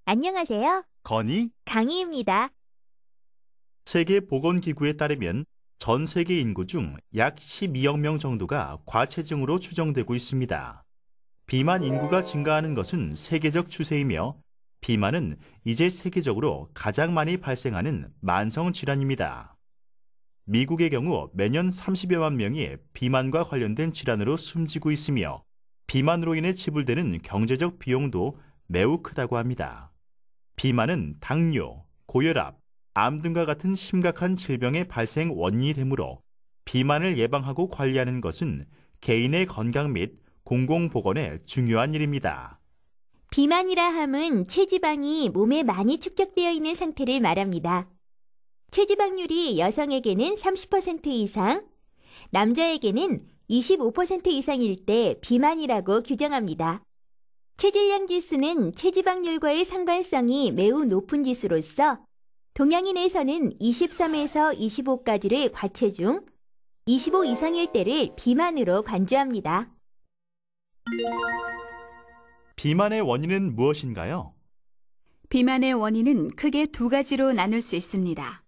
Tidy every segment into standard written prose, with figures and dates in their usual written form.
안녕하세요. 건희, 강희입니다. 세계보건기구에 따르면 전 세계 인구 중 약 12억 명 정도가 과체중으로 추정되고 있습니다. 비만 인구가 증가하는 것은 세계적 추세이며 비만은 이제 세계적으로 가장 많이 발생하는 만성 질환입니다. 미국의 경우 매년 30여만 명이 비만과 관련된 질환으로 숨지고 있으며 비만으로 인해 지불되는 경제적 비용도 매우 크다고 합니다. 비만은 당뇨, 고혈압, 암 등과 같은 심각한 질병의 발생 원인이 되므로 비만을 예방하고 관리하는 것은 개인의 건강 및 공공보건에 중요한 일입니다. 비만이라 함은 체지방이 몸에 많이 축적되어 있는 상태를 말합니다. 체지방률이 여성에게는 30% 이상, 남자에게는 25% 이상일 때 비만이라고 규정합니다. 체질량 지수는 체지방률과의 상관성이 매우 높은 지수로서 동양인에서는 23에서 25까지를 과체중, 25 이상일 때를 비만으로 간주합니다. 비만의 원인은 무엇인가요? 비만의 원인은 크게 두 가지로 나눌 수 있습니다.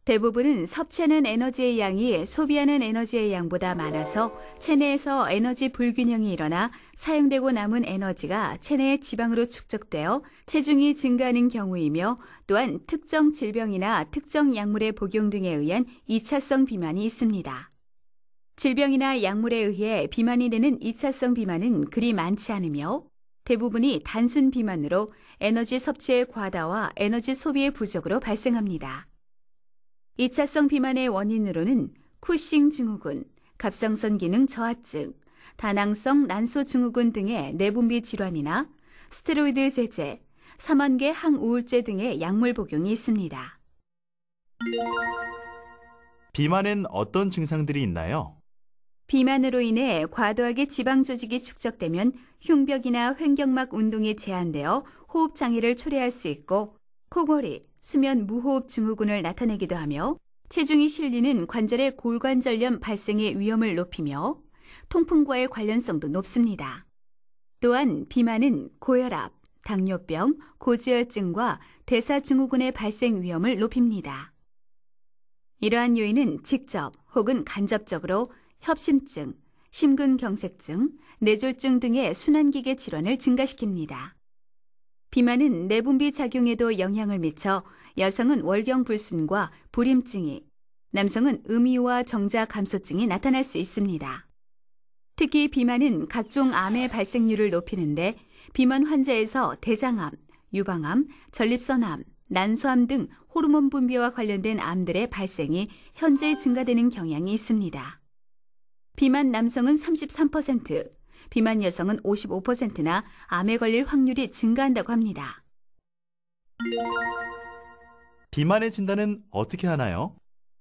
대부분은 섭취하는 에너지의 양이 소비하는 에너지의 양보다 많아서 체내에서 에너지 불균형이 일어나 사용되고 남은 에너지가 체내의 지방으로 축적되어 체중이 증가하는 경우이며 또한 특정 질병이나 특정 약물의 복용 등에 의한 2차성 비만이 있습니다. 질병이나 약물에 의해 비만이 되는 2차성 비만은 그리 많지 않으며 대부분이 단순 비만으로 에너지 섭취의 과다와 에너지 소비의 부족으로 발생합니다. 2차성 비만의 원인으로는 쿠싱 증후군, 갑상선 기능 저하증, 다낭성 난소 증후군 등의 내분비 질환이나 스테로이드 제제, 삼원계 항우울제 등의 약물 복용이 있습니다. 비만엔 어떤 증상들이 있나요? 비만으로 인해 과도하게 지방 조직이 축적되면 흉벽이나 횡격막 운동이 제한되어 호흡 장애를 초래할 수 있고 코골이, 수면 무호흡 증후군을 나타내기도 하며 체중이 실리는 관절의 골관절염 발생의 위험을 높이며 통풍과의 관련성도 높습니다. 또한 비만은 고혈압, 당뇨병, 고지혈증과 대사증후군의 발생 위험을 높입니다. 이러한 요인은 직접 혹은 간접적으로 협심증, 심근경색증, 뇌졸중 등의 순환기계 질환을 증가시킵니다. 비만은 내분비 작용에도 영향을 미쳐 여성은 월경불순과 불임증이, 남성은 음이와 정자 감소증이 나타날 수 있습니다. 특히 비만은 각종 암의 발생률을 높이는데 비만 환자에서 대장암, 유방암, 전립선암, 난소암 등 호르몬 분비와 관련된 암들의 발생이 현재 증가되는 경향이 있습니다. 비만 남성은 33%, 비만 여성은 55%나 암에 걸릴 확률이 증가한다고 합니다. 비만의 진단은 어떻게 하나요?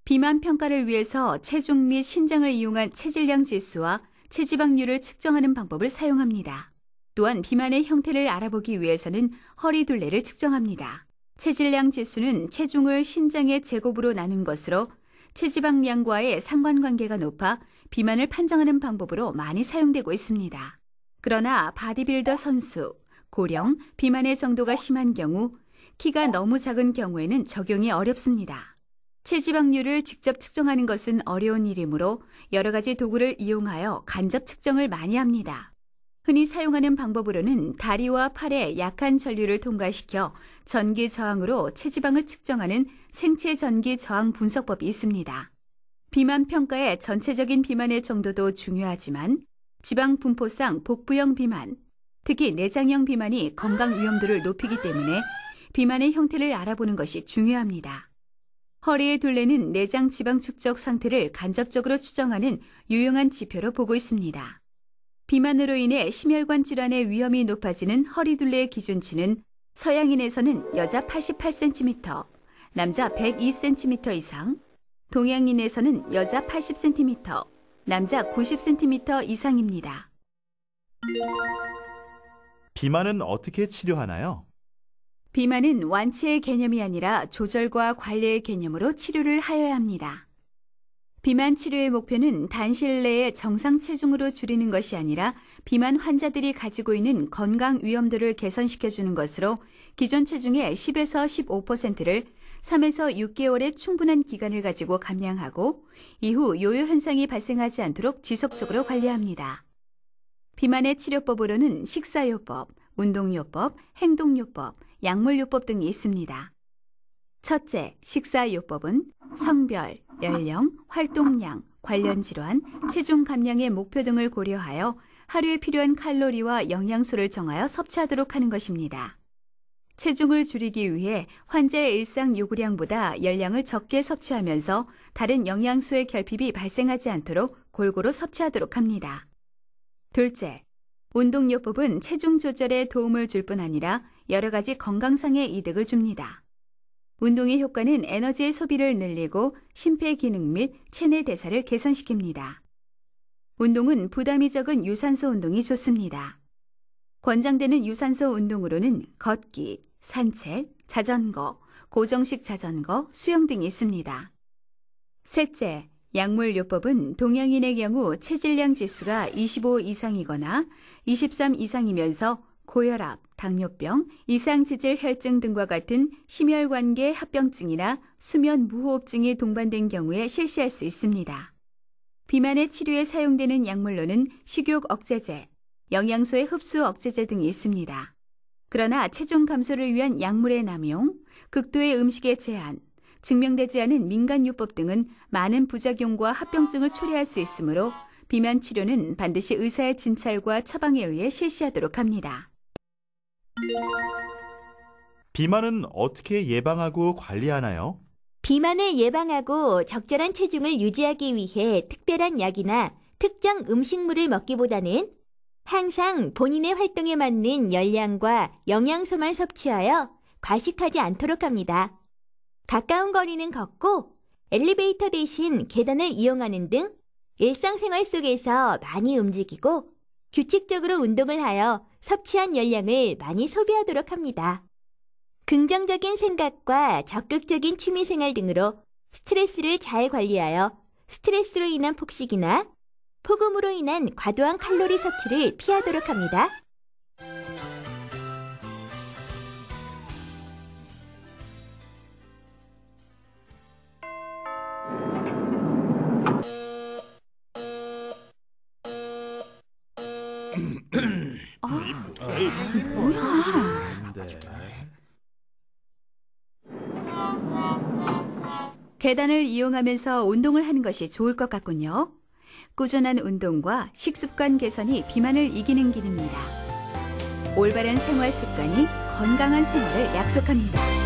비만 평가를 위해서 체중 및 신장을 이용한 체질량 지수와 체지방률을 측정하는 방법을 사용합니다. 또한 비만의 형태를 알아보기 위해서는 허리 둘레를 측정합니다. 체질량 지수는 체중을 신장의 제곱으로 나눈 것으로 체지방량과의 상관관계가 높아 비만을 판정하는 방법으로 많이 사용되고 있습니다. 그러나 바디빌더 선수, 고령, 비만의 정도가 심한 경우, 키가 너무 작은 경우에는 적용이 어렵습니다. 체지방률을 직접 측정하는 것은 어려운 일이므로 여러 가지 도구를 이용하여 간접 측정을 많이 합니다. 흔히 사용하는 방법으로는 다리와 팔에 약한 전류를 통과시켜 전기 저항으로 체지방을 측정하는 생체 전기 저항 분석법이 있습니다. 비만 평가의 전체적인 비만의 정도도 중요하지만 지방 분포상 복부형 비만, 특히 내장형 비만이 건강 위험도를 높이기 때문에 비만의 형태를 알아보는 것이 중요합니다. 허리의 둘레는 내장 지방 축적 상태를 간접적으로 추정하는 유용한 지표로 보고 있습니다. 비만으로 인해 심혈관 질환의 위험이 높아지는 허리 둘레의 기준치는 서양인에서는 여자 88cm, 남자 102cm 이상, 동양인에서는 여자 80cm, 남자 90cm 이상입니다. 비만은 어떻게 치료하나요? 비만은 완치의 개념이 아니라 조절과 관리의 개념으로 치료를 하여야 합니다. 비만 치료의 목표는 단시일 내에 정상 체중으로 줄이는 것이 아니라 비만 환자들이 가지고 있는 건강 위험도를 개선시켜주는 것으로 기존 체중의 10에서 15%를 3에서 6개월의 충분한 기간을 가지고 감량하고 이후 요요 현상이 발생하지 않도록 지속적으로 관리합니다. 비만의 치료법으로는 식사요법, 운동요법, 행동요법, 약물요법 등이 있습니다. 첫째, 식사요법은 성별, 연령, 활동량, 관련 질환, 체중 감량의 목표 등을 고려하여 하루에 필요한 칼로리와 영양소를 정하여 섭취하도록 하는 것입니다. 체중을 줄이기 위해 환자의 일상 요구량보다 열량을 적게 섭취하면서 다른 영양소의 결핍이 발생하지 않도록 골고루 섭취하도록 합니다. 둘째, 운동요법은 체중 조절에 도움을 줄 뿐 아니라 여러 가지 건강상의 이득을 줍니다. 운동의 효과는 에너지의 소비를 늘리고 심폐기능 및 체내 대사를 개선시킵니다. 운동은 부담이 적은 유산소 운동이 좋습니다. 권장되는 유산소 운동으로는 걷기, 산책, 자전거, 고정식 자전거, 수영 등이 있습니다. 셋째, 약물요법은 동양인의 경우 체질량 지수가 25 이상이거나 23 이상이면서 고혈압, 당뇨병, 이상지질 혈증 등과 같은 심혈관계 합병증이나 수면 무호흡증이 동반된 경우에 실시할 수 있습니다. 비만의 치료에 사용되는 약물로는 식욕 억제제, 영양소의 흡수 억제제 등이 있습니다. 그러나 체중 감소를 위한 약물의 남용, 극도의 음식의 제한, 증명되지 않은 민간요법 등은 많은 부작용과 합병증을 초래할 수 있으므로 비만 치료는 반드시 의사의 진찰과 처방에 의해 실시하도록 합니다. 비만은 어떻게 예방하고 관리하나요? 비만을 예방하고 적절한 체중을 유지하기 위해 특별한 약이나 특정 음식물을 먹기보다는 항상 본인의 활동에 맞는 열량과 영양소만 섭취하여 과식하지 않도록 합니다. 가까운 거리는 걷고 엘리베이터 대신 계단을 이용하는 등 일상생활 속에서 많이 움직이고 규칙적으로 운동을 하여 섭취한 열량을 많이 소비하도록 합니다. 긍정적인 생각과 적극적인 취미생활 등으로 스트레스를 잘 관리하여 스트레스로 인한 폭식이나 폭음으로 인한 과도한 칼로리 섭취를 피하도록 합니다. 계단을 이용하면서 운동을 하는 것이 좋을 것 같군요. 꾸준한 운동과 식습관 개선이 비만을 이기는 길입니다. 올바른 생활 습관이 건강한 생활을 약속합니다.